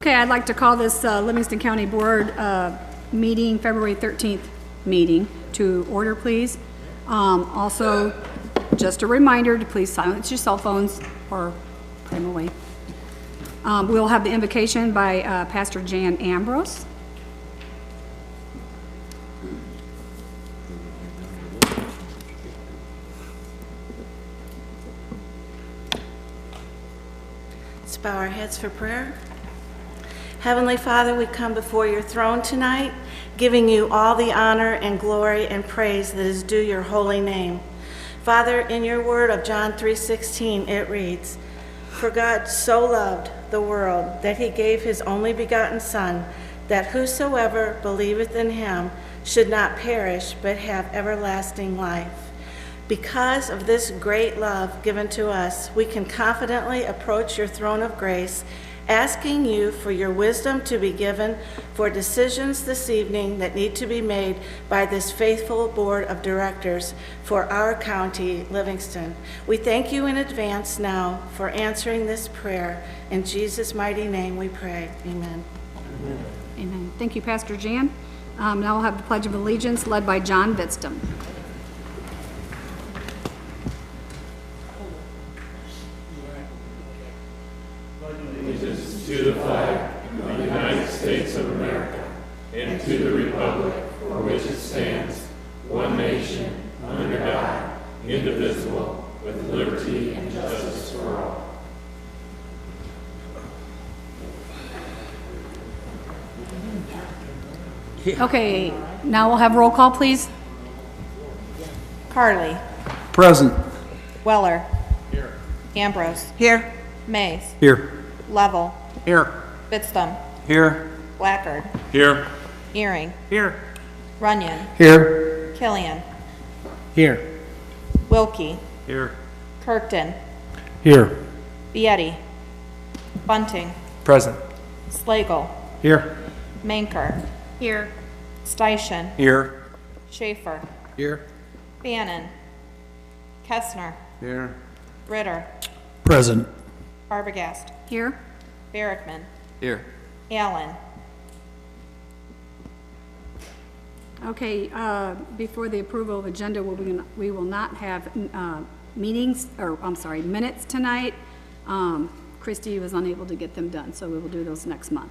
Okay, I'd like to call this Livingston County Board meeting, February 13th meeting, to order, please. Also, just a reminder to please silence your cell phones or put them away. We'll have the invocation by Pastor Jan Ambrose. Let's bow our heads for prayer. Heavenly Father, we come before your throne tonight, giving you all the honor and glory and praise that is due your holy name. Father, in your word of John 3:16, it reads, "For God so loved the world that he gave his only begotten Son, that whosoever believeth in him should not perish but have everlasting life." Because of this great love given to us, we can confidently approach your throne of grace, asking you for your wisdom to be given for decisions this evening that need to be made by this faithful board of directors for our county, Livingston. We thank you in advance now for answering this prayer. In Jesus' mighty name we pray. Amen. Amen. Amen. Thank you, Pastor Jan. Now we'll have the Pledge of Allegiance led by John Vidstam. To the flag of the United States of America and to the republic for which it stands, one nation, under God, indivisible, with liberty and justice for all. Okay, now we'll have roll call, please. Carly. Present. Weller. Here. Ambrose. Here. Mays. Here. Level. Here. Bitstum. Here. Blackard. Here. Earring. Here. Runyon. Here. Killian. Here. Wilkie. Here. Kirkton. Here. Vietti. Bunting. Present. Slagle. Here. Manker. Here. Steichen. Here. Schaefer. Here. Bannon. Kessner. Here. Ritter. Present. Arbogast. Here. Barrickman. Here. Allen. Okay, before the approval of agenda, we will not have minutes tonight. Christy was unable to get them done, so we will do those next month.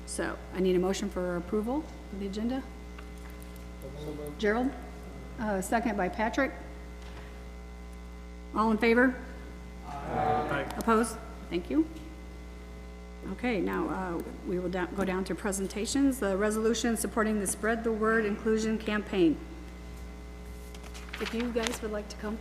So I need a motion for approval of the agenda. Gerald, second by Patrick. All in favor? Aye. Opposed? Thank you. Okay, now we will go down to presentations. The resolution supporting the Spread the Word Inclusion campaign. If you guys would like to come.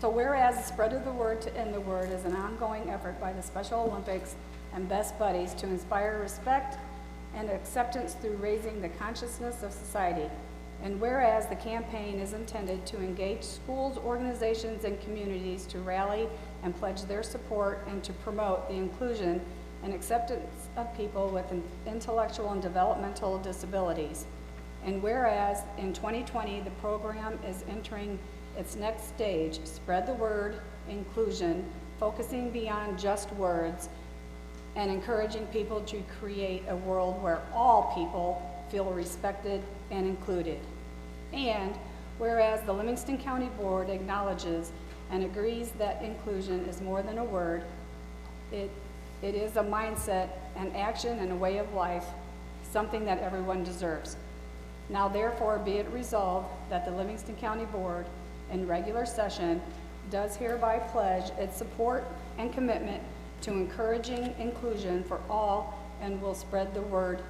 So whereas the spread of the word to end the word is an ongoing effort by the Special Olympics and Best Buddies to inspire respect and acceptance through raising the consciousness of society. And whereas the campaign is intended to engage schools, organizations, and communities to rally and pledge their support and to promote the inclusion and acceptance of people with intellectual and developmental disabilities. And whereas in 2020, the program is entering its next stage, Spread the Word, Inclusion, focusing beyond just words and encouraging people to create a world where all people feel respected and included. And whereas the Livingston County Board acknowledges and agrees that inclusion is more than a word, it is a mindset, an action, and a way of life, something that everyone deserves. Now therefore be it resolved that the Livingston County Board in regular session does hereby pledge its support and commitment to encouraging inclusion for all and will spread the word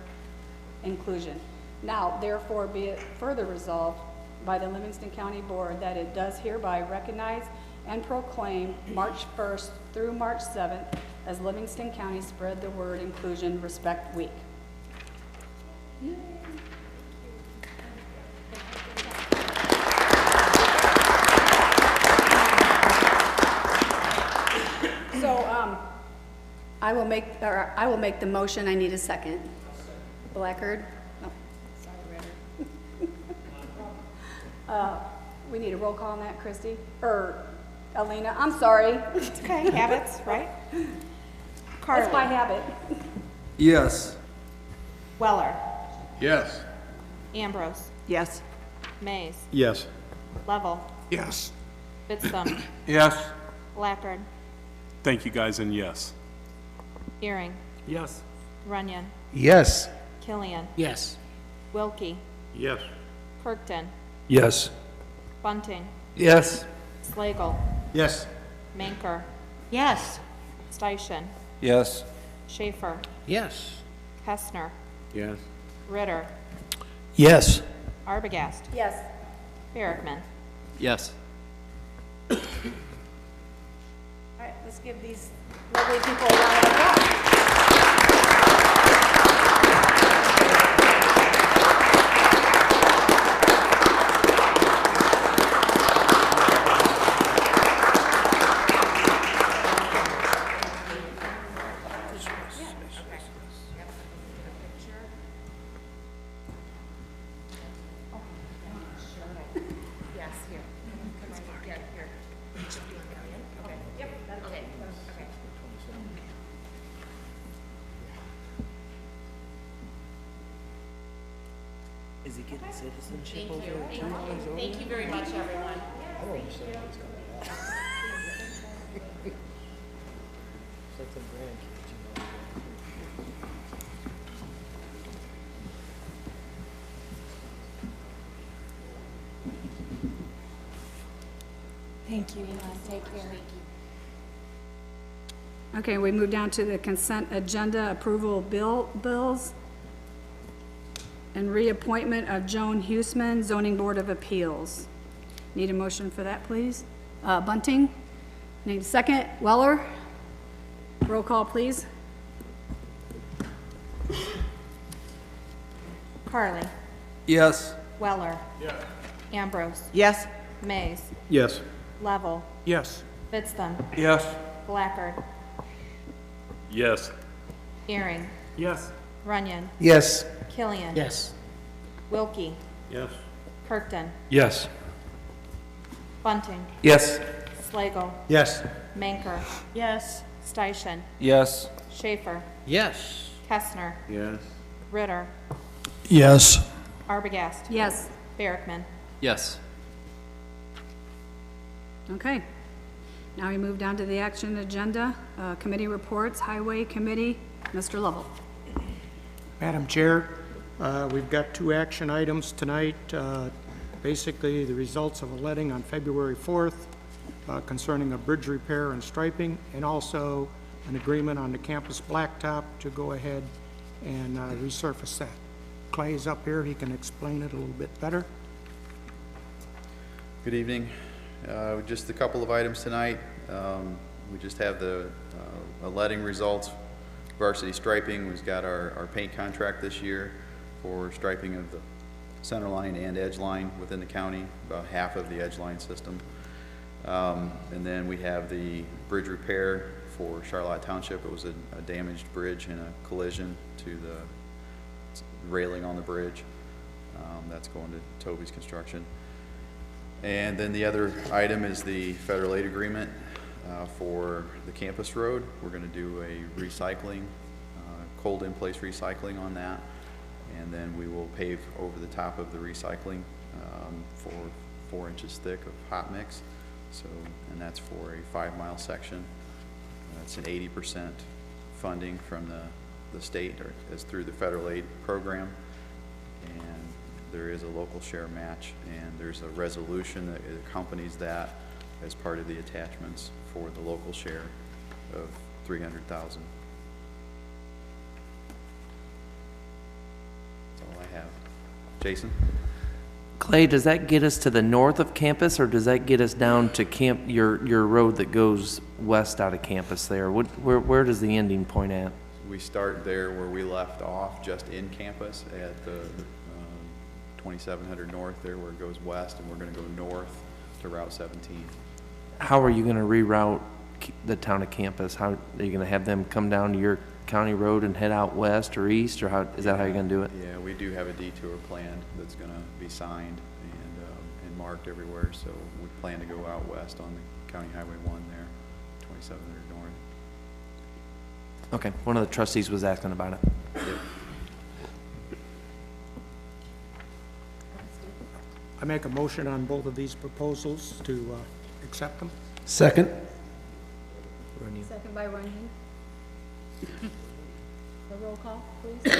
inclusion. Now therefore be it further resolved by the Livingston County Board that it does hereby recognize and proclaim March 1st through March 7th as Livingston County Spread the Word Inclusion Respect Week. Yay. I will make the motion. I need a second. Blackard? Oh, sorry, Ritter. We need a roll call on that, Christie? Or Alina? I'm sorry. It's okay, habits, right? Carly. That's my habit. Yes. Weller. Yes. Ambrose. Yes. Mays. Yes. Level. Yes. Fitzthum. Yes. Blackard. Thank you, guys, and yes. Earring. Yes. Runyon. Yes. Killian. Yes. Wilkie. Yes. Kirkton. Yes. Bunting. Yes. Slagle. Yes. Manker. Yes. Steichen. Yes. Schaefer. Yes. Kestner. Yes. Ritter. Yes. Arbogast. Yes. Barrickman. Yes. All right, let's give these lovely people a round of applause. Is he getting citizenship over there? Thank you very much, everyone. Thank you, take care. Okay, we move down to the consent agenda, approval of bills, and reappointment of Joan Huesman, Zoning Board of Appeals. Need a motion for that, please? Bunting? Need a second? Weller? Roll call, please. Carly. Yes. Weller. Ambrose. Yes. Mays. Yes. Level. Yes. Fitzthum. Yes. Blackard. Yes. Earring. Yes. Runyon. Yes. Killian. Yes. Wilkie. Yes. Kirkton. Yes. Bunting. Yes. Slagle. Yes. Manker. Yes. Steichen. Yes. Schaefer. Yes. Kestner. Yes. Ritter. Yes. Arbogast. Yes. Barrickman. Yes. Okay. Now we move down to the action agenda, committee reports, Highway Committee, Mr. Lovell. Madam Chair, we've got two action items tonight. Basically, the results of a letting on February 4th concerning a bridge repair and striping, and also an agreement on the campus blacktop to go ahead and resurface that. Clay is up here. He can explain it a little bit better. Good evening. Just a couple of items tonight. We just have the letting results. Varsity striping, we've got our paint contract this year for striping of the center line and edge line within the county, about half of the edge line system. And then we have the bridge repair for Charlotte Township. It was a damaged bridge in a collision to the railing on the bridge. That's going to Toby's Construction. And then the other item is the federal aid agreement for the campus road. We're going to do a recycling, cold in place recycling on that, and then we will pave over the top of the recycling for 4 inches thick of hot mix. So, and that's for a 5-mile section. That's an 80% funding from the state, or as through the federal aid program. And there is a local share match, and there's a resolution that accompanies that as part of the attachments for the local share of $300,000. That's all I have. Jason? Clay, does that get us to the north of campus, or does that get us down to your road that goes west out of campus there? Where does the ending point at? We start there where we left off, just in campus at the 2700 north there, where it goes west, and we're going to go north to Route 17. How are you going to reroute the town of Campus? How, are you gonna have them come down to your county road and head out west or east, or how, is that how you're gonna do it? Yeah, we do have a detour planned that's gonna be signed and marked everywhere, so we plan to go out west on the County Highway 1 there, 2700 north. Okay, one of the trustees was asking about it. Yep. I make a motion on both of these proposals to accept them. Second? Second by Runyon. The roll call, please.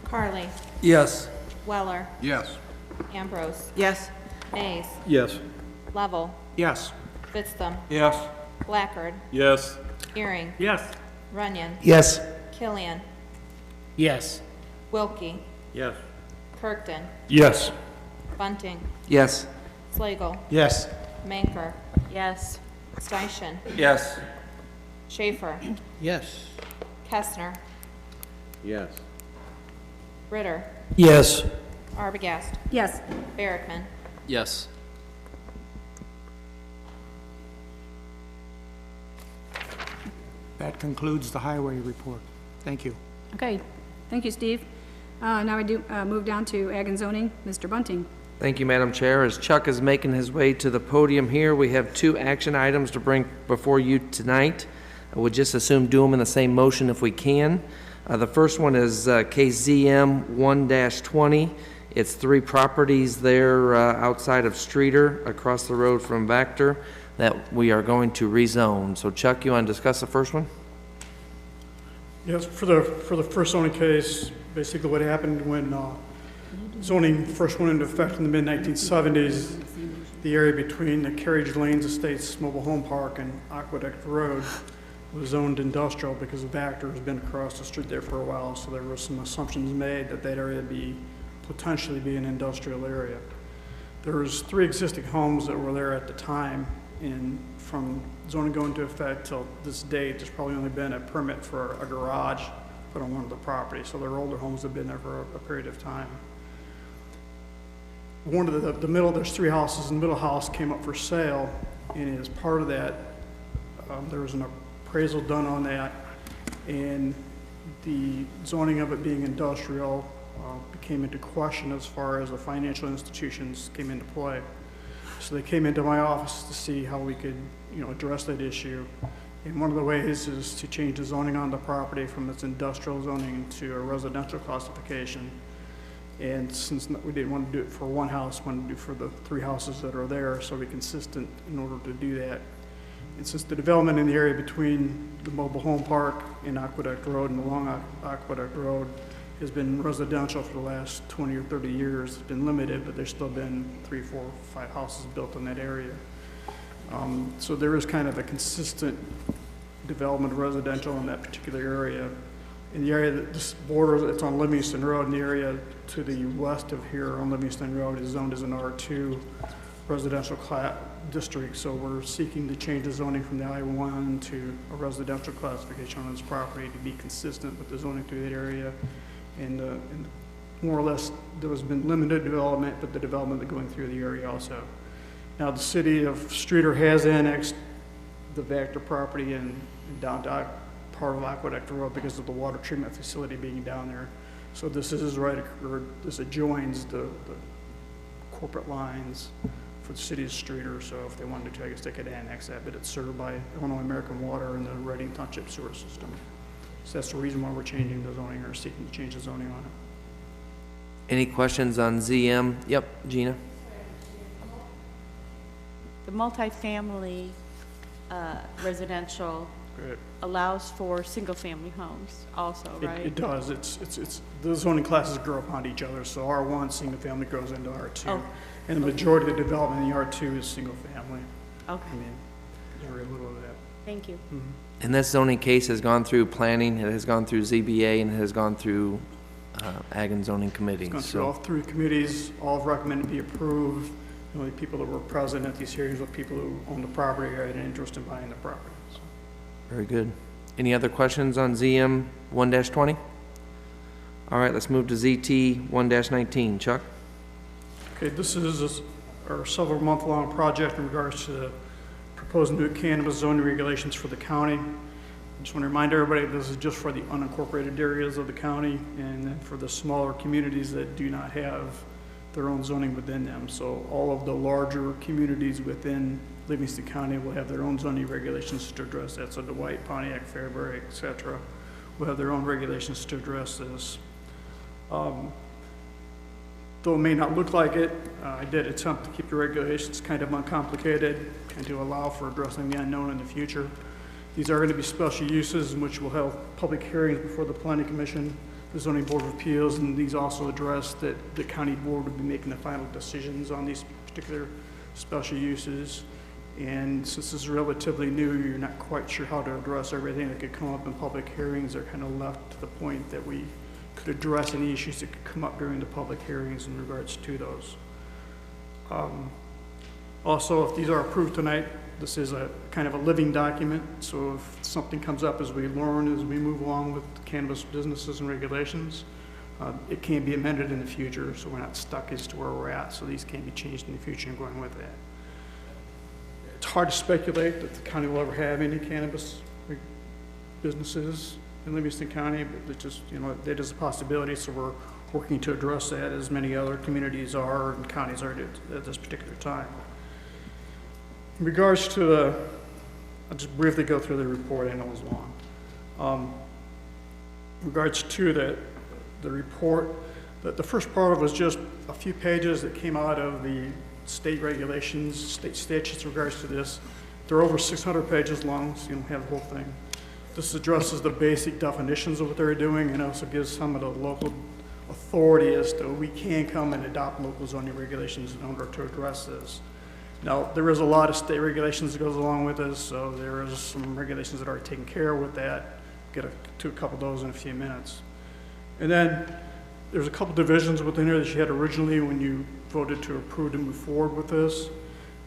Carly, Yes. Weller, Yes. Ambrose, Yes. Mays, Yes. Level, Yes. Fitztham, Yes. Blackard, Yes. Earring, Yes. Runyon, Yes. Killian, Yes. Wilkie, Yes. Kirkton, Yes. Bunting, Yes. Slagle, Yes. Manker, Yes. Steichen, Yes. Schaefer, Yes. Kestner, Yes. Ritter, Yes. Arbogast, Yes. Barrickman. Yes. That concludes the highway report. Thank you. Okay, thank you, Steve. Now we do move down to Ag and Zoning. Mr. Bunting. Thank you, Madam Chair. As Chuck is making his way to the podium here, we have 2 action items to bring before you tonight. I would just assume do them in the same motion if we can. The first one is KZM 1-20. It's 3 properties there outside of Streeter, across the road from Vactor, that we are going to rezone. So Chuck, you want to discuss the first one? Yes, for the first zoning case, basically what happened when zoning first went into effect in the mid-1970s, the area between the Carriage Lanes Estates Mobile Home Park and Aqueduct Road was zoned industrial because the Vactor has been across the street there for a while, so there were some assumptions made that that area potentially be an industrial area. There was 3 existing homes that were there at the time, and from zoning going into effect till this date, there's probably only been a permit for a garage put on one of the properties, so their older homes have been there for a period of time. One of the middle, there's 3 houses, and the middle house came up for sale, and as part of that, there was an appraisal done on that, and the zoning of it being industrial came into question as far as the financial institutions came into play. So they came into my office to see how we could, address that issue. And one of the ways is to change the zoning on the property from its industrial zoning to a residential classification. And since we didn't want to do it for one house, we wanted to do it for the 3 houses that are there, so we're consistent in order to do that. And since the development in the area between the mobile home park and Aqueduct Road and along Aqueduct Road has been residential for the last 20 or 30 years. It's been limited, but there's still been 3, 4, 5 houses built in that area. So there is kind of a consistent development of residential in that particular area. In the area that this borders, it's on Livingston Road, and the area to the west of here on Livingston Road is zoned as an R2 residential district. So we're seeking to change the zoning from the I-1 to a residential classification on this property to be consistent with the zoning through that area. And more or less, there has been limited development, but the development going through the area also. Now, the city of Streeter has annexed the Vactor property and down to part of Aqueduct Road because of the water treatment facility being down there. So this is right, or this adjoins the corporate lines for the city of Streeter. So if they wanted to, I guess they could annex that, but it's served by Illinois American Water and the Reading Township sewer system. So that's the reason why we're changing the zoning, or seeking to change the zoning on it. Any questions on ZM? Yep, Gina? The multifamily residential Good. allows for single-family homes also, right? It does. It's the zoning classes grow upon each other. So R1 single family grows into R2, Oh. and the majority of the development in the R2 is single family. Okay, I mean, there's very little of that. thank you. And this zoning case has gone through planning, it has gone through ZBA, and it has gone through Ag and Zoning Committee. It's gone through all 3 committees. All have recommended be approved. The only people that were present at these hearings were people who own the property or had an interest in buying the property. So. Very good. Any other questions on ZM 1-20? All right, let's move to ZT 1-19. Chuck? Okay, this is our several-month-long project in regards to the proposed new cannabis zoning regulations for the county. I just want to remind everybody, this is just for the unincorporated areas of the county and then for the smaller communities that do not have their own zoning within them. So all of the larger communities within Livingston County will have their own zoning regulations to address that. So Dwight, Pontiac, Fairbury, et cetera, will have their own regulations to address this. Though it may not look like it, I did attempt to keep the regulations kind of uncomplicated and to allow for addressing the unknown in the future. These are going to be special uses in which we'll have public hearings before the Planning Commission, the Zoning Board of Appeals, and these also address that the county board would be making the final decisions on these particular special uses. And since this is relatively new, you're not quite sure how to address everything that could come up in public hearings. They're kind of left to the point that we could address any issues that could come up during the public hearings in regards to those. Also, if these are approved tonight, this is a kind of a living document. So if something comes up as we learn, as we move along with cannabis businesses and regulations, it can be amended in the future, so we're not stuck as to where we're at. So these can be changed in the future and going with that. It's hard to speculate that the county will ever have any cannabis businesses in Livingston County, but it just, that is a possibility, so we're working to address that as many other communities are and counties are at this particular time. In regards to I'll just briefly go through the report, I know it was long. In regards to the report, the first part of it was just a few pages that came out of the state regulations, state statutes in regards to this. They're over 600 pages long, so you don't have the whole thing. This addresses the basic definitions of what they're doing and also gives some of the local authority as to we can come and adopt local zoning regulations in order to address this. Now, there is a lot of state regulations that goes along with this, so there is some regulations that are taken care of with that. Get to a couple of those in a few minutes. And then there's a couple divisions within here that you had originally when you voted to approve to move forward with this.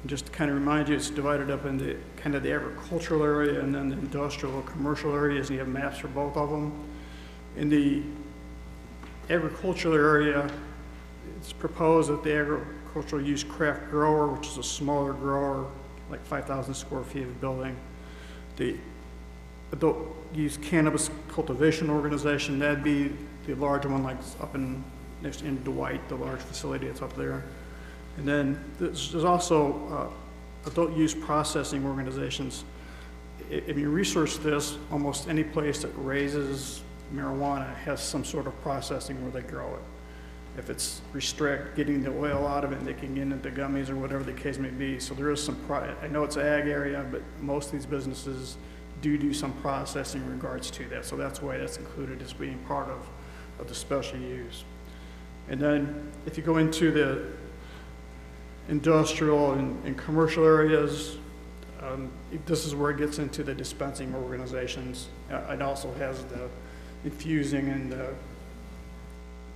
And just to kind of remind you, it's divided up into kind of the agricultural area and then the industrial or commercial areas, and you have maps for both of them. In the agricultural area, it's proposed that the agricultural use craft grower, which is a smaller grower, like 5,000 square feet of building. The adult use cannabis cultivation organization, that'd be the larger one, like up next in Dwight, the large facility that's up there. And then there's also adult use processing organizations. If you research this, almost any place that raises marijuana has some sort of processing where they grow it. If it's getting the oil out of it, they can get into gummies or whatever the case may be. So there is some, I know it's an ag area, but most of these businesses do some processing in regards to that. So that's why that's included as being part of the special use. And then if you go into the industrial and commercial areas, this is where it gets into the dispensing organizations. It also has the infusing and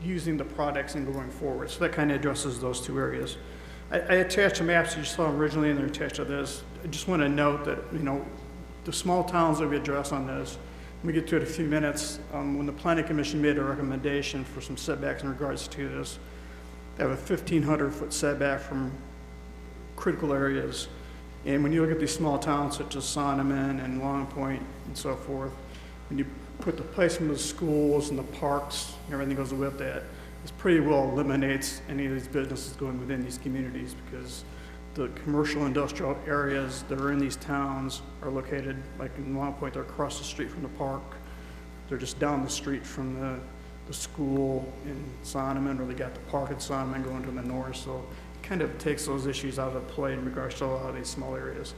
using the products and going forward. So that kind of addresses those two areas. I attached the maps you saw originally and they're attached to this. I just want to note that, the small towns that we address on this, we get to it in a few minutes, when the Planning Commission made a recommendation for some setbacks in regards to this, they have a 1,500-foot setback from critical areas. And when you look at these small towns such as Sonneman and Long Point and so forth, when you put the placement of the schools and the parks and everything goes with that, this pretty well eliminates any of these businesses going within these communities because the commercial industrial areas that are in these towns are located, like in Long Point, they're across the street from the park. They're just down the street from the school in Sonneman, or they got the park in Sonneman going to the north. So it kind of takes those issues out of play in regards to a lot of these small areas.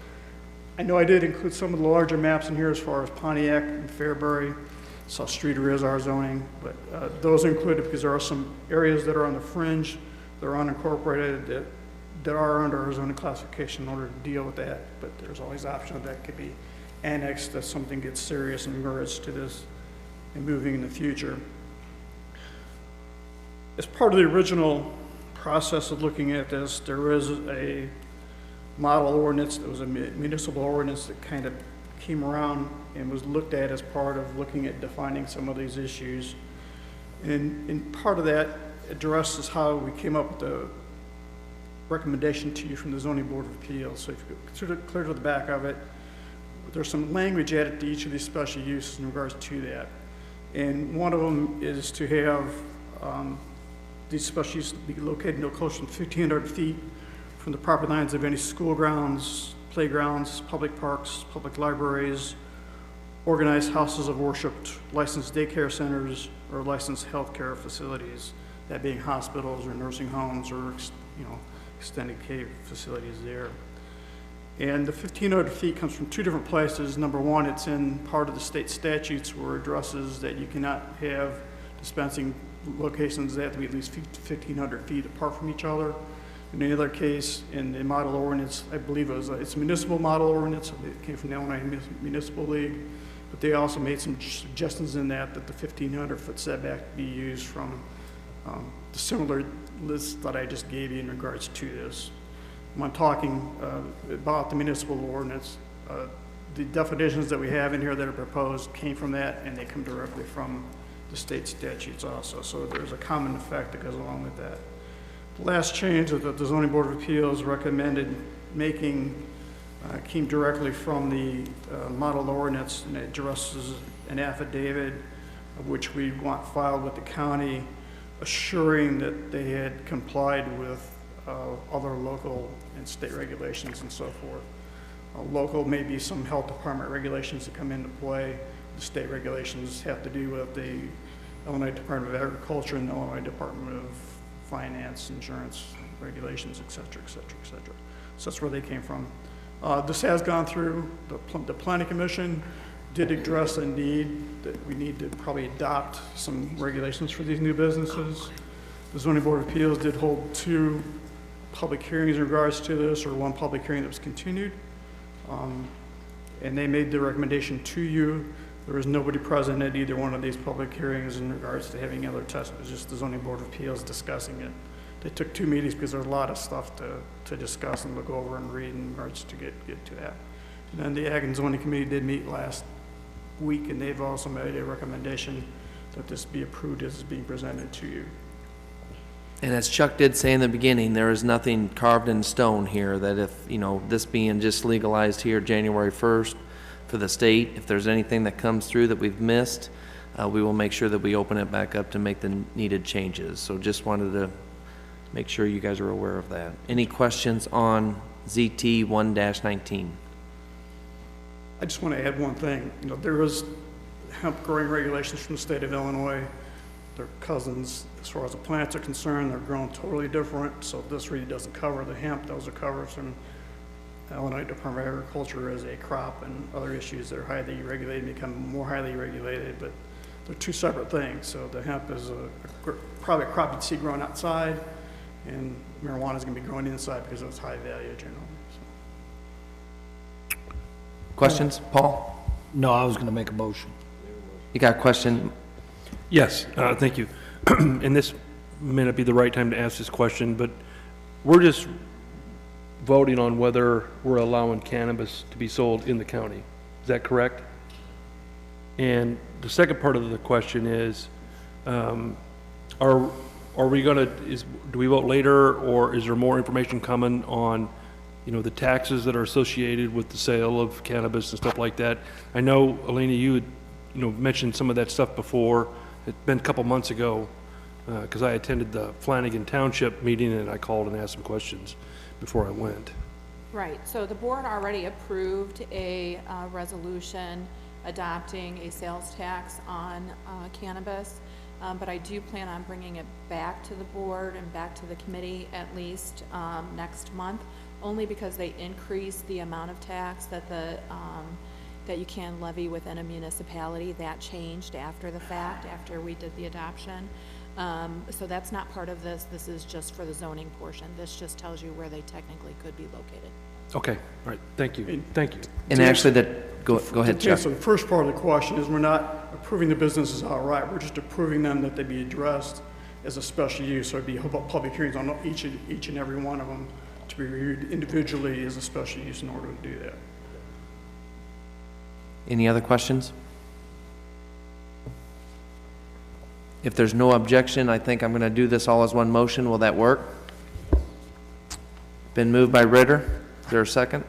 I know I did include some of the larger maps in here as far as Pontiac and Fairbury. South Streeter is our zoning, but those are included because there are some areas that are on the fringe, that are unincorporated, that are under our zoning classification in order to deal with that. But there's always option that could be annexed if something gets serious in regards to this and moving in the future. As part of the original process of looking at this, there was a model ordinance that was a municipal ordinance that kind of came around and was looked at as part of looking at defining some of these issues. And part of that addresses how we came up with recommendation to you from the Zoning Board of Appeals. So if you go clear to the back of it, there's some language added to each of these special uses in regards to that. And one of them is to have these special uses be located no closer than 1,500 feet from the property lines of any school grounds, playgrounds, public parks, public libraries, organized houses of worship, licensed daycare centers, or licensed healthcare facilities, that being hospitals or nursing homes or, extended care facilities there. And the 1,500 feet comes from two different places. Number one, it's in part of the state statutes where it addresses that you cannot have dispensing locations that have to be at least 1,500 feet apart from each other. In the other case, in the model ordinance, I believe it's a municipal model ordinance. It came from the Illinois Municipal League. But they also made some suggestions in that the 1,500-foot setback be used from the similar list that I just gave you in regards to this. When I'm talking about the municipal ordinance, the definitions that we have in here that are proposed came from that, and they come directly from the state statutes also. So there's a common effect that goes along with that. The last change that the Zoning Board of Appeals recommended making came directly from the model ordinance, and it addresses an affidavit of which we want filed with the county, assuring that they had complied with other local and state regulations and so forth. Local may be some health department regulations that come into play. The state regulations have to do with the Illinois Department of Agriculture and the Illinois Department of Finance, insurance regulations, et cetera, et cetera, et cetera. So that's where they came from. This has gone through, the Planning Commission did address a need that we need to probably adopt some regulations for these new businesses. The Zoning Board of Appeals did hold 2 public hearings in regards to this, or 1 public hearing that was continued. And they made the recommendation to you. There was nobody present at either one of these public hearings in regards to having other tests. It was just the Zoning Board of Appeals discussing it. They took 2 meetings because there's a lot of stuff to discuss and look over and read in regards to get to that. And then the Ag and Zoning Committee did meet last week, and they've also made a recommendation that this be approved as it's being presented to you. And as Chuck did say in the beginning, there is nothing carved in stone here that if, this being just legalized here January 1st for the state, if there's anything that comes through that we've missed, we will make sure that we open it back up to make the needed changes. So just wanted to make sure you guys are aware of that. Any questions on ZT 1-19? I just want to add one thing. There is hemp growing regulations from the state of Illinois. They're cousins as far as the plants are concerned. They're grown totally different. So this really doesn't cover the hemp. Those are covered from Illinois Department of Agriculture as a crop, and other issues that are highly regulated become more highly regulated, but they're 2 separate things. So the hemp is probably a crop you'd see grown outside, and marijuana is going to be grown inside because of its high value generally. So. Questions? Paul? No, I was going to make a motion. You got a question? Yes, thank you. And this may not be the right time to ask this question, but we're just voting on whether we're allowing cannabis to be sold in the county. Is that correct? And the second part of the question is, are we going to, do we vote later, or is there more information coming on, the taxes that are associated with the sale of cannabis and stuff like that? I know, Elena, you had, mentioned some of that stuff before. It's been a couple months ago, because I attended the Flanagan Township meeting, and I called and asked some questions before I went. Right, so the board already approved a resolution adopting a sales tax on cannabis, but I do plan on bringing it back to the board and back to the committee at least next month, only because they increased the amount of tax that that you can levy within a municipality. That changed after the fact, after we did the adoption. So that's not part of this. This is just for the zoning portion. This just tells you where they technically could be located. Okay, all right, thank you, thank you. And actually go ahead, Chuck. So the first part of the question is we're not approving the businesses outright. We're just approving them that they be addressed as a special use. So it'd be public hearings on each and every one of them to be reviewed individually as a special use in order to do that. Any other questions? If there's no objection, I think I'm going to do this all as one motion. Will that work? Been moved by Ritter. Is there a second?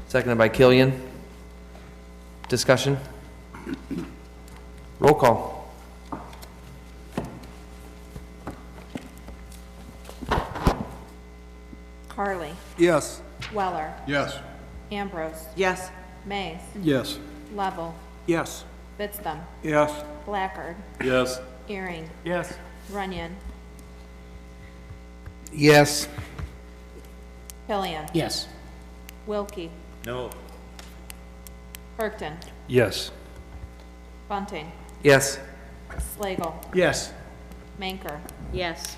Seconded by Killian. Discussion? Roll call. Carly, Yes. Weller, Yes. Ambrose, Yes. Mays, Yes. Level, Yes. Bitstham, Yes. Blackard, Yes. Earring, Yes. Runyon, Yes. Killian, Yes. Wilkie, No. Perkton, Yes. Bunting, Yes. Slagle, Yes. Manker, Yes.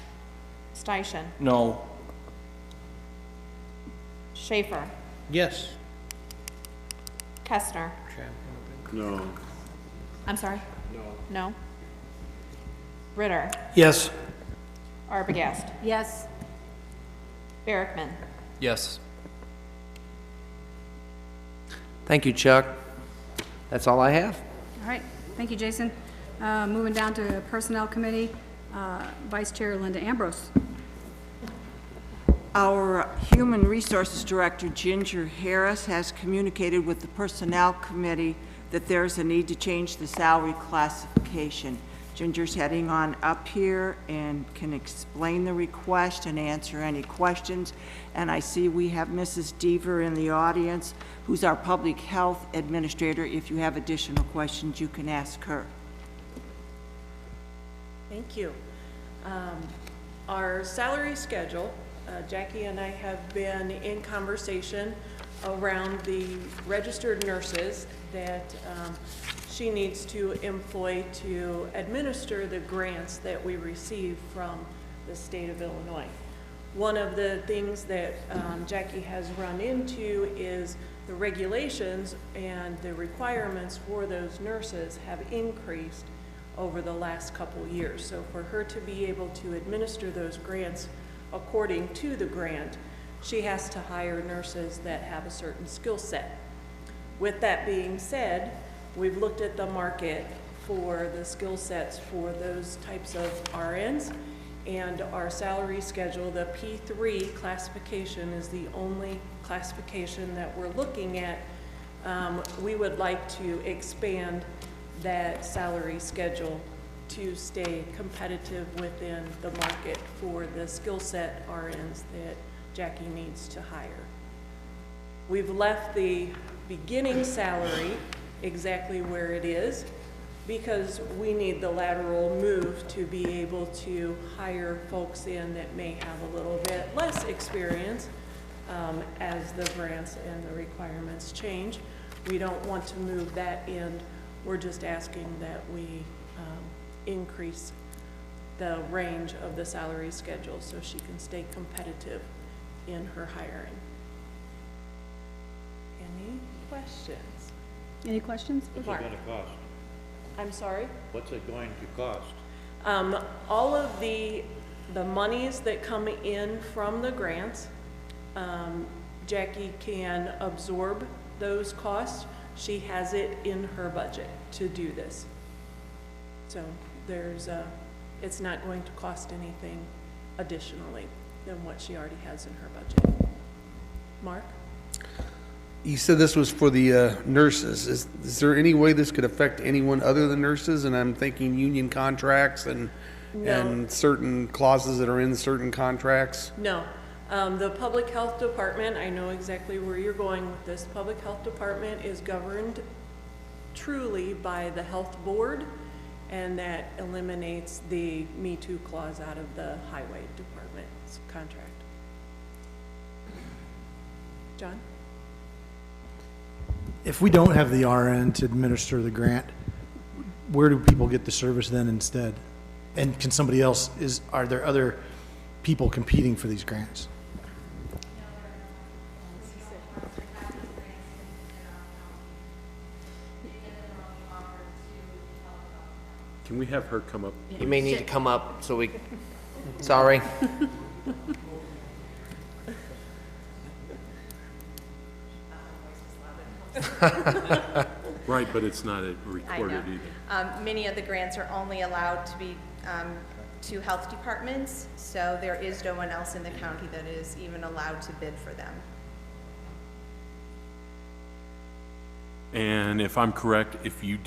Steichen, No. Schaefer, Yes. Kestner. No. I'm sorry? No. Ritter, Yes. Arbogast, Yes. Barrickman. Yes. Thank you, Chuck. That's all I have. All right, thank you, Jason. Moving down to Personnel Committee, Vice Chair Linda Ambrose. Our Human Resources Director, Ginger Harris, has communicated with the Personnel Committee that there's a need to change the salary classification. Ginger's heading on up here and can explain the request and answer any questions. And I see we have Mrs. Deaver in the audience, who's our Public Health Administrator. If you have additional questions, you can ask her. Thank you. Our salary schedule, Jackie and I have been in conversation around the registered nurses that she needs to employ to administer the grants that we receive from the state of Illinois. One of the things that Jackie has run into is the regulations and the requirements for those nurses have increased over the last couple years. So for her to be able to administer those grants according to the grant, she has to hire nurses that have a certain skill set. With that being said, we've looked at the market for the skill sets for those types of RNs, and our salary schedule, the P3 classification, is the only classification that we're looking at. We would like to expand that salary schedule to stay competitive within the market for the skill set RNs that Jackie needs to hire. We've left the beginning salary exactly where it is because we need the lateral move to be able to hire folks in that may have a little bit less experience as the grants and the requirements change. We don't want to move that in. We're just asking that we increase the range of the salary schedule so she can stay competitive in her hiring. Any questions? Any questions? What's it gonna cost? I'm sorry? What's it going to cost? All of the monies that come in from the grants, Jackie can absorb those costs. She has it in her budget to do this. So it's not going to cost anything additionally than what she already has in her budget. Mark? You said this was for the nurses. Is there any way this could affect anyone other than nurses? And I'm thinking union contracts and certain clauses that are in certain contracts. No. The Public Health Department, I know exactly where you're going with this. Public Health Department is governed truly by the Health Board, and that eliminates the Me Too clause out of the Highway Department's contract. John? If we don't have the RN to administer the grant, where do people get the service then instead? And can somebody else, are there other people competing for these grants? Can we have her come up? You may need to come up so we, sorry. Right, but it's not recorded I know. either. Many of the grants are only allowed to be to health departments, so there is no one else in the county that is even allowed to bid for them. And if I'm correct, if you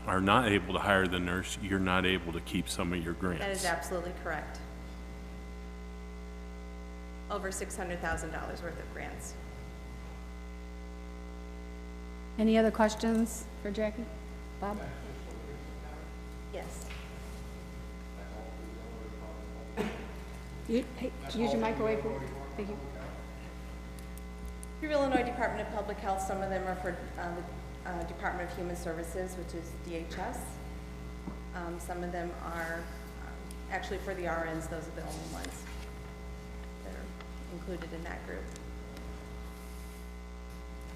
are not able to hire the nurse, you're not able to keep some of your grants. That is absolutely correct. Over $600,000 worth of grants. Any other questions for Jackie? Bob? Yes. Hey, use your microwave, please. Thank you. Through Illinois Department of Public Health, some of them are for the Department of Human Services, which is DHS. Some of them are actually for the RNs. Those are the only ones that are included in that group.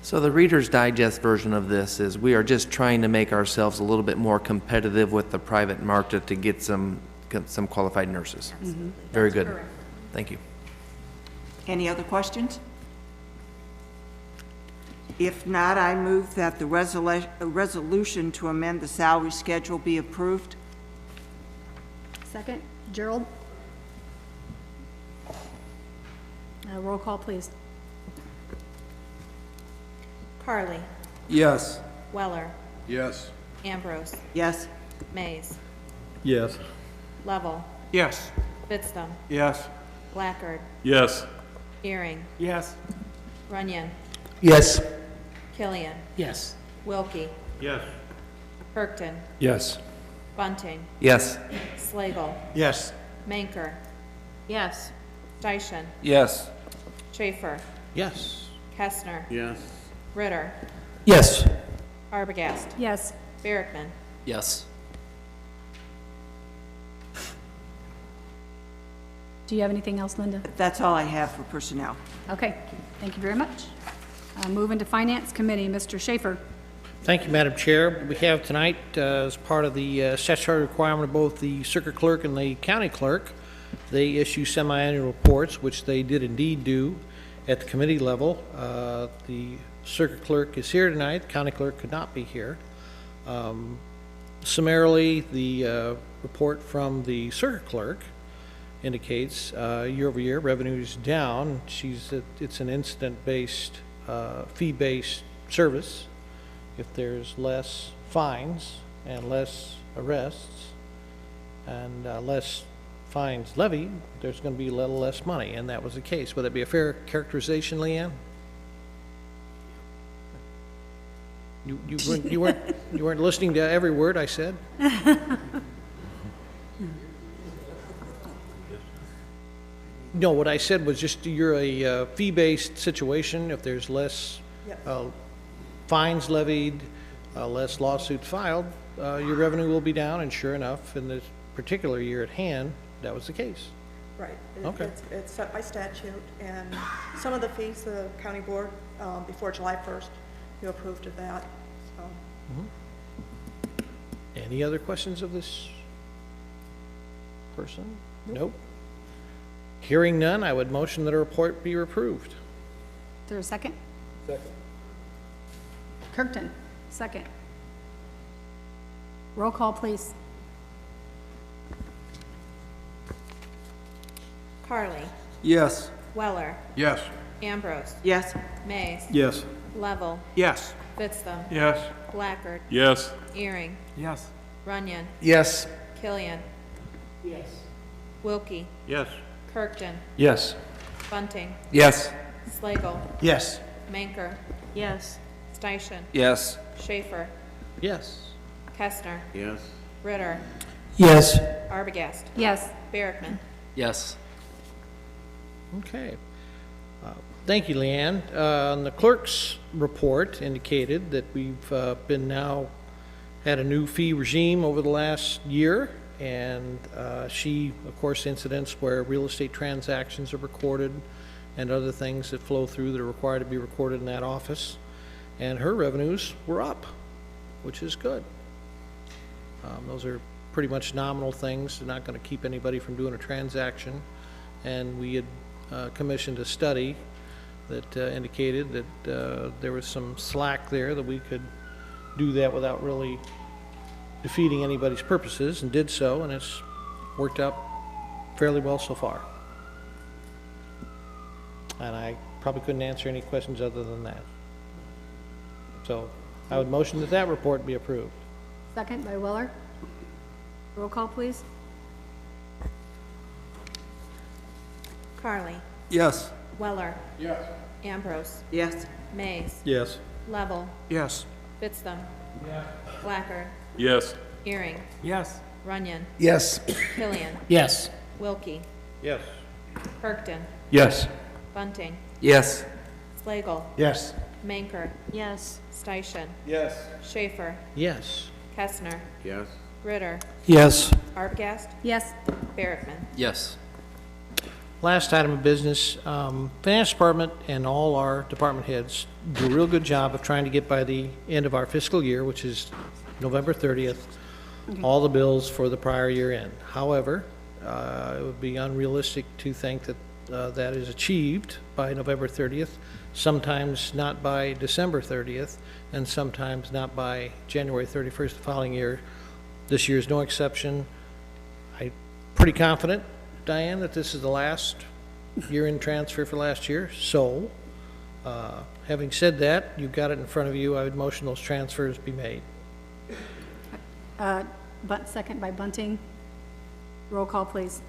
So the Reader's Digest version of this is we are just trying to make ourselves a little bit more competitive with the private market to get some qualified nurses. Absolutely. Very That's good. correct. Thank you. Any other questions? If not, I move that the resolution to amend the salary schedule be approved. Second, Gerald? Roll call, please. Carly, Yes. Weller, Yes. Ambrose, Yes. Mays, Yes. Lovell, Yes. Fitzdom, Yes. Blackard, Yes. Earring, Yes. Runyon, Yes. Killian, Yes. Wilkie, Yes. Kirkton, Yes. Bunting, Yes. Slagle, Yes. Manker, Yes. Dyson, Yes. Schaefer, Yes. Kestner, Yes. Ritter, Yes. Arbogast, Yes. Barrickman. Yes. Do you have anything else, Linda? That's all I have for personnel. Okay, thank you very much. Moving to Finance Committee, Mr. Schaefer. Thank you, Madam Chair. We have tonight, as part of the statutory requirement of both the circuit clerk and the county clerk, they issue semi-annual reports, which they did indeed do at the committee level. The circuit clerk is here tonight, the county clerk could not be here. Summarily, the report from the circuit clerk indicates year over year revenue is down. It's an incident-based, fee-based service. If there's less fines and less arrests and less fines levied, there's going to be a little less money, and that was the case. Would that be a fair characterization, Leanne? You weren't listening to every word I said? No, what I said was just you're a fee-based situation. If there's less fines levied, less lawsuits filed, your revenue will be down, and sure enough, in this particular year at hand, that was the case. Right. Okay. It's set by statute, and some of the fees, the county board, before July 1st, you approved of that, so. Any other questions of this person? Nope. Hearing none, I would motion that a report be approved. Is there a second? Second. Kirkton, second. Roll call, please. Carly, Yes. Weller, Yes. Ambrose, Yes. Mays, Yes. Lovell, Yes. Fitzdom, Yes. Blackard, Yes. Earring, Yes. Runyon, Yes. Killian, Yes. Wilkie, Yes. Kirkton, Yes. Bunting, Yes. Slagle, Yes. Manker, Yes. Dyson, Yes. Schaefer, Yes. Kestner, Yes. Ritter, Yes. Arbogast, Yes. Barrickman. Yes. Okay. Thank you, Leanne. The clerk's report indicated that we've had a new fee regime over the last year, and she, of course, incidents where real estate transactions are recorded and other things that flow through that are required to be recorded in that office. And her revenues were up, which is good. Those are pretty much nominal things. They're not going to keep anybody from doing a transaction. And we had commissioned a study that indicated that there was some slack there, that we could do that without really defeating anybody's purposes, and did so, and it's worked out fairly well so far. And I probably couldn't answer any questions other than that. So I would motion that that report be approved. Second by Weller. Roll call, please. Carly. Yes. Weller. Yes. Ambrose. Yes. Mays. Yes. Level. Yes. Fitzdum. Blackard. Yes. Earring. Yes. Runyon. Yes. Killian. Yes. Wilkie. Yes. Kirkton. Yes. Bunting. Yes. Slagle. Yes. Manker. Yes. Steichen. Yes. Schaefer. Yes. Kestner. Yes. Ritter. Yes. Arbogast. Yes. Barrickman. Yes. Last item of business, Finance Department and all our department heads do a real good job of trying to get by the end of our fiscal year, which is November 30th, all the bills for the prior year end. However, it would be unrealistic to think that that is achieved by November 30th, sometimes not by December 30th, and sometimes not by January 31st the following year. This year is no exception. I'm pretty confident, Diane, that this is the last year-end transfer for last year. So, having said that, you've got it in front of you. I would motion those transfers be made. Second by Bunting. Roll call, please.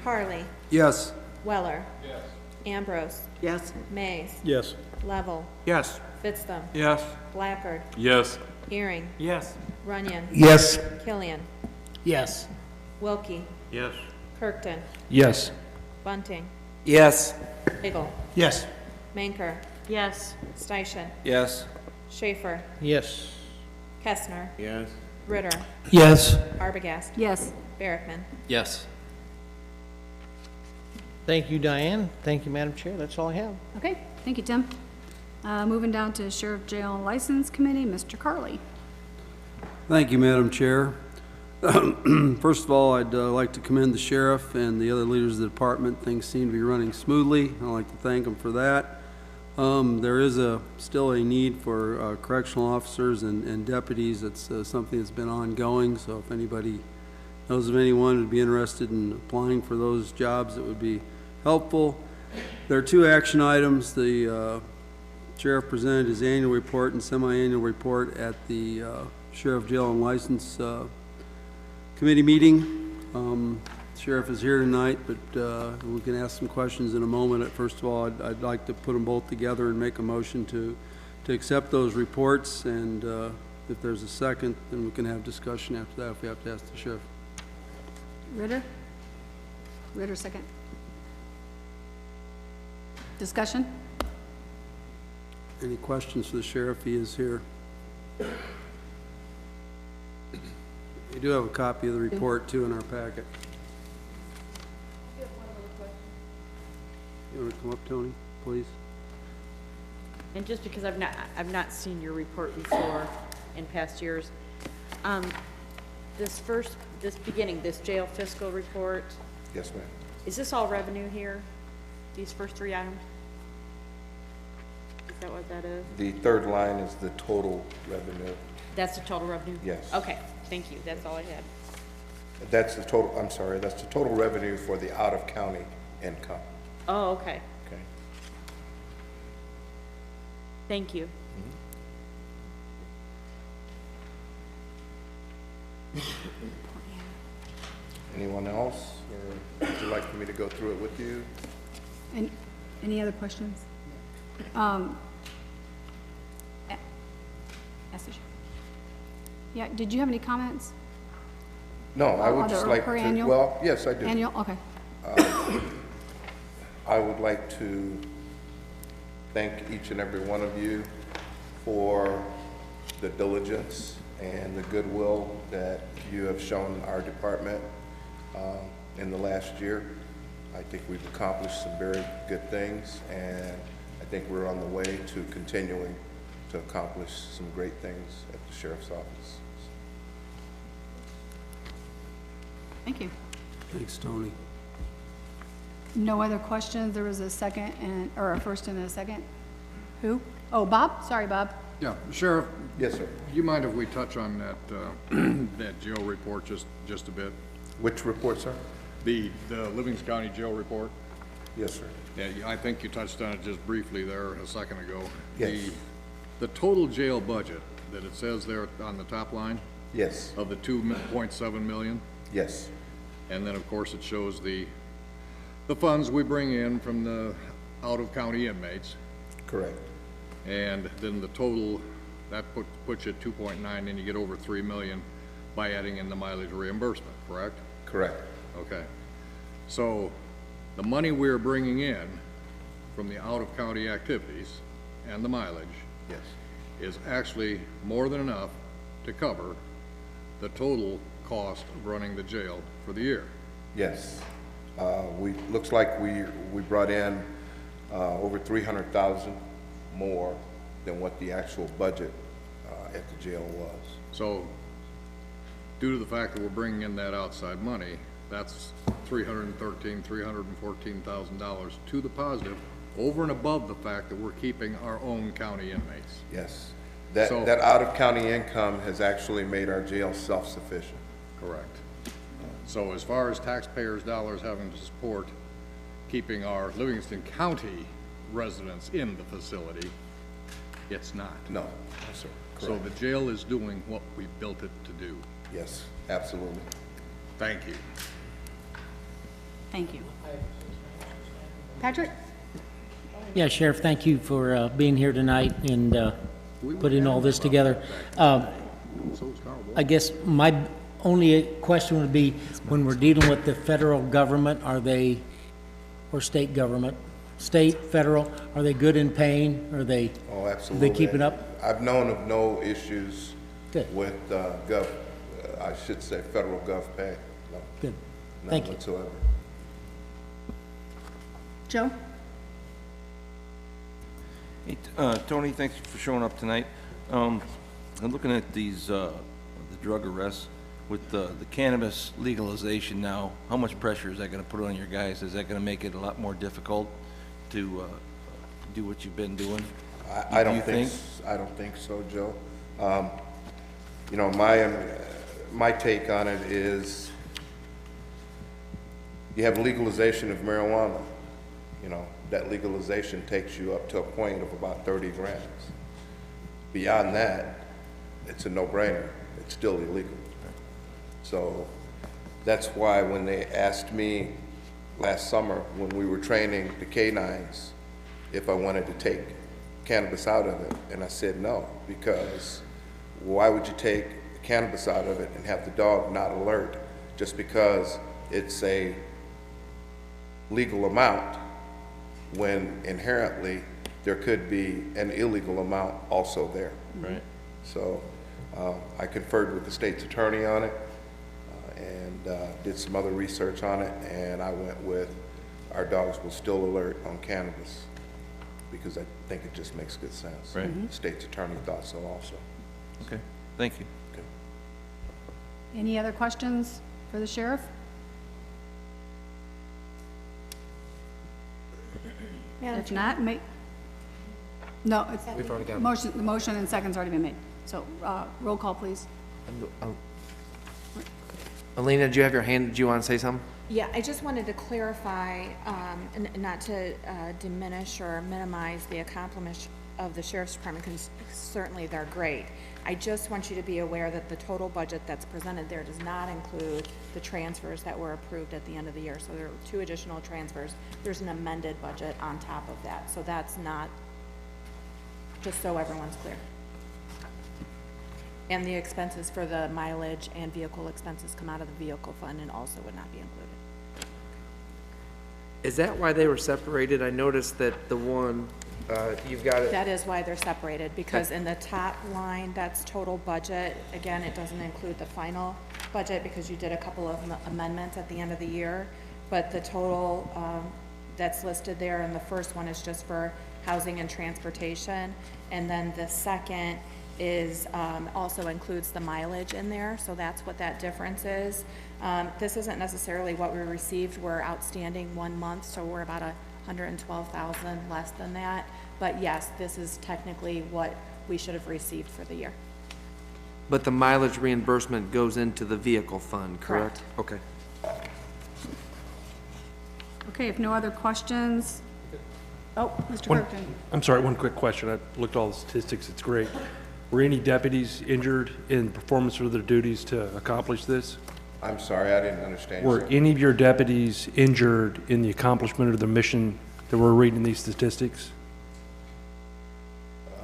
Carly. Yes. Weller. Yes. Ambrose. Yes. Mays. Yes. Level. Yes. Fitzdum. Yes. Blackard. Yes. Earring. Yes. Runyon. Yes. Killian. Yes. Wilkie. Yes. Kirkton. Yes. Bunting. Yes. Slagle. Yes. Manker. Yes. Steichen. Yes. Schaefer. Yes. Kestner. Yes. Ritter. Yes. Arbogast. Yes. Barrickman. Yes. Thank you, Diane. Thank you, Madam Chair. That's all I have. Okay, thank you, Tim. Moving down to Sheriff Jail and License Committee, Mr. Carly. Thank you, Madam Chair. First of all, I'd like to commend the sheriff and the other leaders of the department. Things seem to be running smoothly. I'd like to thank them for that. There is still a need for correctional officers and deputies. It's something that's been ongoing, so if anybody knows of anyone who'd be interested in applying for those jobs, it would be helpful. There are two action items. The sheriff presented his annual report and semi-annual report at the Sheriff Jail and License Committee meeting. Sheriff is here tonight, but we can ask some questions in a moment. First of all, I'd like to put them both together and make a motion to accept those reports, and if there's a second, then we can have discussion after that if we have to ask the sheriff. Ritter? Ritter, second. Discussion? Any questions for the sheriff? He is here. We do have a copy of the report, too, in our packet. You want to come up, Tony, please? And just because I've not seen your report before in past years, this jail fiscal report, Yes, ma'am. is this all revenue here? These first three items? Is that what that is? The third line is the total revenue. That's the total revenue? Yes. Okay, thank you. That's all I had. That's the total, I'm sorry, that's the total revenue for the out-of-county income. Oh, okay. Okay. Thank you. Anyone else, or would you like for me to go through it with you? And any other questions? Yeah, did you have any comments? No, I would just like Per to, annual? well, yes, I do. Annual, okay. I would like to thank each and every one of you for the diligence and the goodwill that you have shown our department in the last year. I think we've accomplished some very good things, and I think we're on the way to continuing to accomplish some great things at the sheriff's office. Thank you. Thanks, Tony. No other questions? There was a second or a first and a second. Who? Oh, Bob? Sorry, Bob. Yeah, Sheriff? Yes, sir. Do you mind if we touch on that, that jail report just a bit? Which report, sir? The Livingston County Jail report? Yes, sir. Yeah, I think you touched on it just briefly there a second ago. Yes. The total jail budget that it says there on the top line? Yes. Of the 2.7 million? Yes. And then, of course, it shows the funds we bring in from the out-of-county inmates. Correct. And then the total, that puts you at 2.9, and you get over 3 million by adding in the mileage reimbursement, correct? Correct. Okay. So the money we're bringing in from the out-of-county activities and the mileage yes, is actually more than enough to cover the total cost of running the jail for the year. Yes. Looks like we brought in over 300,000 more than what the actual budget at the jail was. So due to the fact that we're bringing in that outside money, that's $314,000 to the positive, over and above the fact that we're keeping our own county inmates. Yes. That out-of-county income has actually made our jail self-sufficient. Correct. So as far as taxpayers' dollars having to support keeping our Livingston County residents in the facility, it's not. No, sir. So the jail is doing what we built it to do. Yes, absolutely. Thank you. Thank you. Patrick? Yeah, Sheriff, thank you for being here tonight and putting all this together. I guess my only question would be, when we're dealing with the federal government, are they, or state government, state, federal, are they good in paying? Are they, oh, absolutely. They keep it up? I've known of no issues Good. with I should say federal gov pay. No. Good. None Thank you. whatsoever. Joe? Hey, Tony, thanks for showing up tonight. I'm looking at these, the drug arrests with the cannabis legalization now. How much pressure is that going to put on your guys? Is that going to make it a lot more difficult to do what you've been doing? I don't think so, Joe. You know, my take on it is you have legalization of marijuana. You know, that legalization takes you up to a point of about 30 grams. Beyond that, it's a no-brainer. It's still illegal. So that's why when they asked me last summer when we were training the K-9s if I wanted to take cannabis out of it, and I said no, because why would you take the cannabis out of it and have the dog not alert just because it's a legal amount when inherently there could be an illegal amount also there. Right. So I conferred with the state's attorney on it and did some other research on it, and I went with our dogs will still alert on cannabis because I think it just makes good sense. Right. The state's attorney thought so also. Okay, thank you. Okay. Any other questions for the sheriff? If not, no, it's. We've already got it. Motion, the motion and second's already been made. So, roll call, please. Alina, did you have your hand, did you want to say something? Yeah, I just wanted to clarify, and not to diminish or minimize the accomplishments of the Sheriff's Department, because certainly they're great. I just want you to be aware that the total budget that's presented there does not include the transfers that were approved at the end of the year. So there are 2 additional transfers. There's an amended budget on top of that. So that's not, just so everyone's clear. And the expenses for the mileage and vehicle expenses come out of the vehicle fund and also would not be included. Is that why they were separated? I noticed that the one, you've got it. That is why they're separated, because in the top line, that's total budget. Again, it doesn't include the final budget because you did a couple of amendments at the end of the year. But the total that's listed there, and the first one is just for housing and transportation. And then the second is also includes the mileage in there, so that's what that difference is. This isn't necessarily what we received. We're outstanding 1 month, so we're about 112,000 less than that. But yes, this is technically what we should have received for the year. But the mileage reimbursement goes into the vehicle fund, correct? Okay. Okay, if no other questions. Oh, Mr. One- Kirkton. I'm sorry, one quick question. I looked at all the statistics, it's great. Were any deputies injured in performance of their duties to accomplish this? I'm sorry, I didn't understand you, Were sir. any of your deputies injured in the accomplishment of the mission that we're reading these statistics?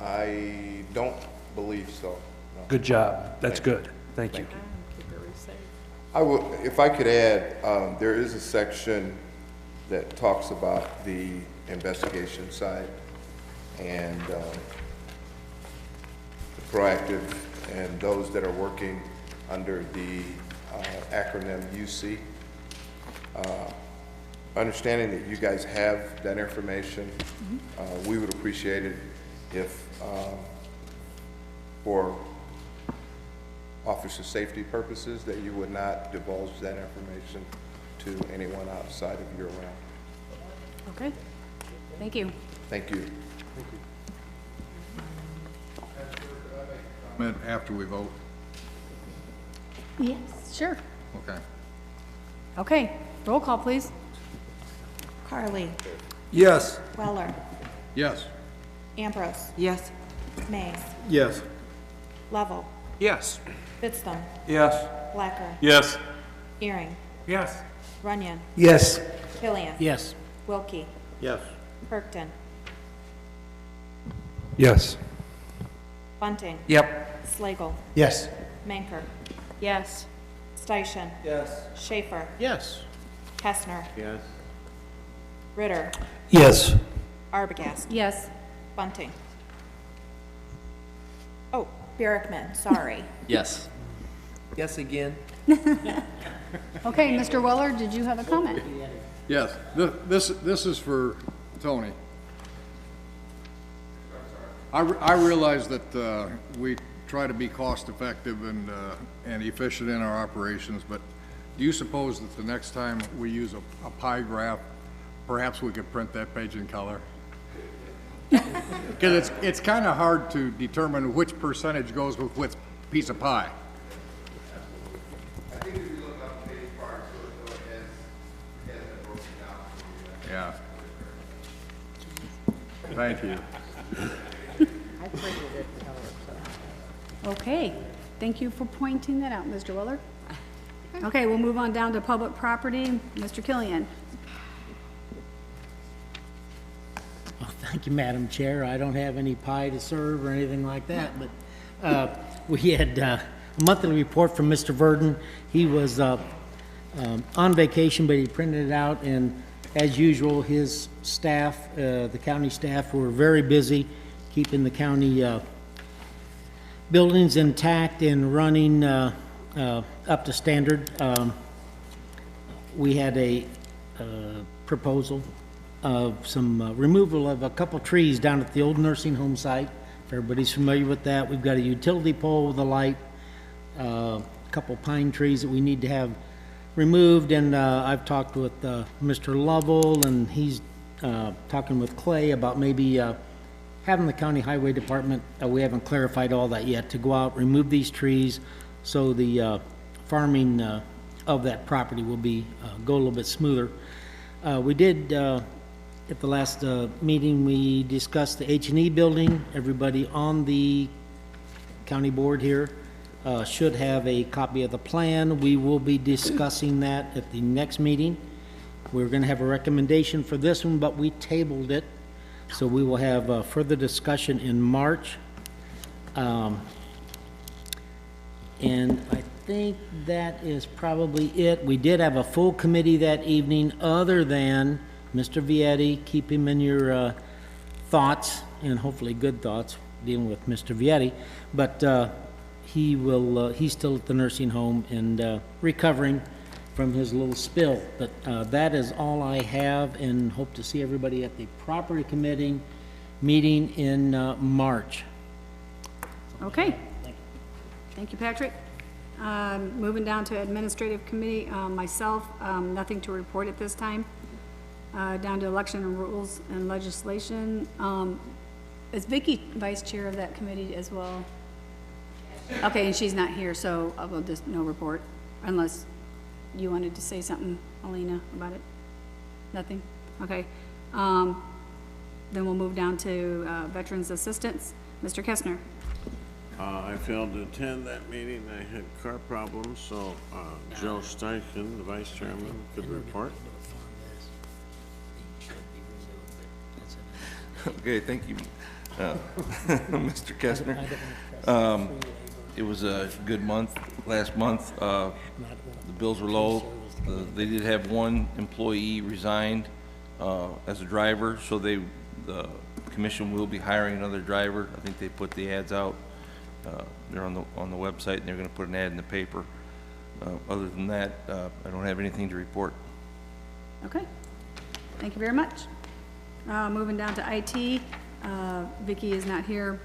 I don't believe so. No. Good job. That's good. Thank you. I will, if I could add, there is a section that talks about the investigation side and the proactive and those that are working under the acronym UC. Understanding that you guys have that information, we would appreciate it if, for officer safety purposes, that you would not divulge that information to anyone outside of your realm. Okay, thank you. Thank you. Comment after we vote? Yes, sure. Okay. Okay, roll call, please. Carly. Yes. Weller. Yes. Ambrose. Yes. Mays. Yes. Lovell. Yes. Fitzthum. Yes. Blacker. Yes. Earring. Yes. Runyon. Yes. Killian. Yes. Wilkie. Yes. Kirkton. Yes. Bunting. Yep. Slagle. Yes. Manker. Yes. Steichen. Yes. Schaefer. Yes. Kestner. Yes. Ritter. Yes. Arbogast. Yes. Bunting. Oh, Barrickman, sorry. Yes. Yes again? Okay, Mr. Weller, did you have a comment? Yes, this is for Tony. I realize that we try to be cost-effective and efficient in our operations, but do you suppose that the next time we use a pie graph, perhaps we could print that page in color? Because it's kind of hard to determine which percentage goes with which piece of pie. I think if you look up page part, so it has it broken down. Yeah. Thank you. I printed it in color, so. Okay, thank you for pointing that out, Mr. Weller. Okay, we'll move on down to public property. Mr. Killian. Well, thank you, Madam Chair. I don't have any pie to serve or anything like that, but we had a monthly report from Mr. Verdon. He was on vacation, but he printed it out, and as usual, his staff, the county staff, were very busy keeping the county buildings intact and running up to standard. We had a proposal of some removal of a couple trees down at the old nursing home site. If everybody's familiar with that, we've got a utility pole with a light, a couple pine trees that we need to have removed, and I've talked with Mr. Lovell, and he's talking with Clay about maybe having the county highway department, we haven't clarified all that yet, to go out, remove these trees, so the farming of that property will be go a little bit smoother. We did, at the last meeting, we discussed the H&E building. Everybody on the county board here should have a copy of the plan. We will be discussing that at the next meeting. We're going to have a recommendation for this one, but we tabled it, so we will have further discussion in March. And I think that is probably it. We did have a full committee that evening, other than Mr. Vietti. Keep him in your thoughts, and hopefully good thoughts, dealing with Mr. Vietti. But he will, he's still at the nursing home and recovering from his little spill. But that is all I have, and hope to see everybody at the property committee meeting in March. Okay. Thank you, Patrick. Moving down to administrative committee, myself, nothing to report at this time. Down to election and rules and legislation. Is Vicky vice chair of that committee as well? Okay, and she's not here, so I will just, no report, unless you wanted to say something, Alina, about it? Nothing? Okay. Then we'll move down to Veterans Assistance. Mr. Kestner. I failed to attend that meeting. I had car problems, so Joe Steichen, the vice chairman, could report. Okay, thank you, Mr. Kestner. It was a good month. Last month, the bills were low. They did have one employee resigned as a driver, so the commission will be hiring another driver. I think they put the ads out. They're on the website, and they're going to put an ad in the paper. Other than that, I don't have anything to report. Okay. Thank you very much. Moving down to IT. Vicky is not here.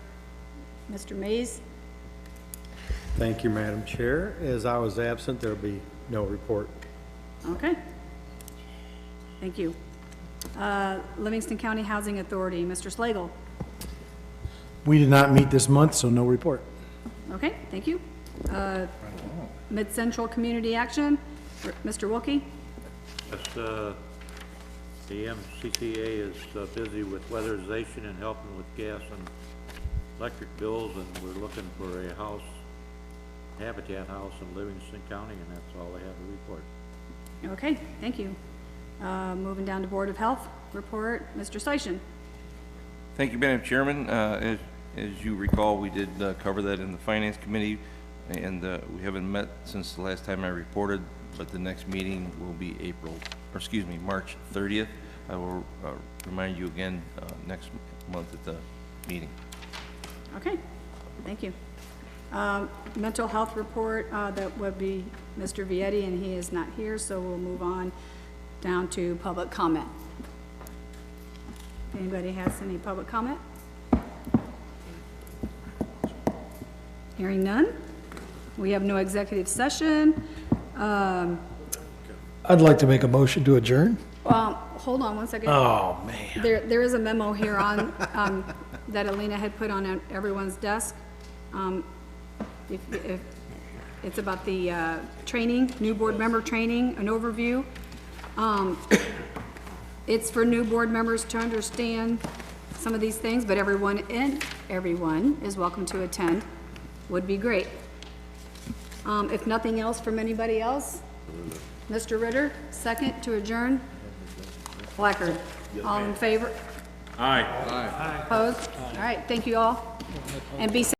Mr. Mays. Thank you, Madam Chair. As I was absent, there'll be no report. Okay. Thank you. Livingston County Housing Authority, Mr. Slagle. We did not meet this month, so no report. Okay, thank you. Mid-Central Community Action, Mr. Wilkie. Yes, the MCCA is busy with weatherization and helping with gas and electric bills, and we're looking for a house, habitat house in Livingston County, and that's all I have to report. Okay, thank you. Moving down to Board of Health report, Mr. Steichen. Thank you, Madam Chairman. As you recall, we did cover that in the Finance Committee, and we haven't met since the last time I reported, but the next meeting will be March 30th. I will remind you again next month at the meeting. Okay, thank you. Mental health report, that would be Mr. Vietti, and he is not here, so we'll move on down to public comment. Anybody has any public comment? Hearing none. We have no executive session. I'd like to make a motion to adjourn. Hold on one second. Oh, man. There is a memo here on, that Alina had put on everyone's desk. If it's about the training, new board member training, an overview. It's for new board members to understand some of these things, but everyone is welcome to attend. Would be great. If nothing else from anybody else, Mr. Ritter, second to adjourn. Blackard, all in favor? Aye. Opposed? All right, thank you all, and be safe.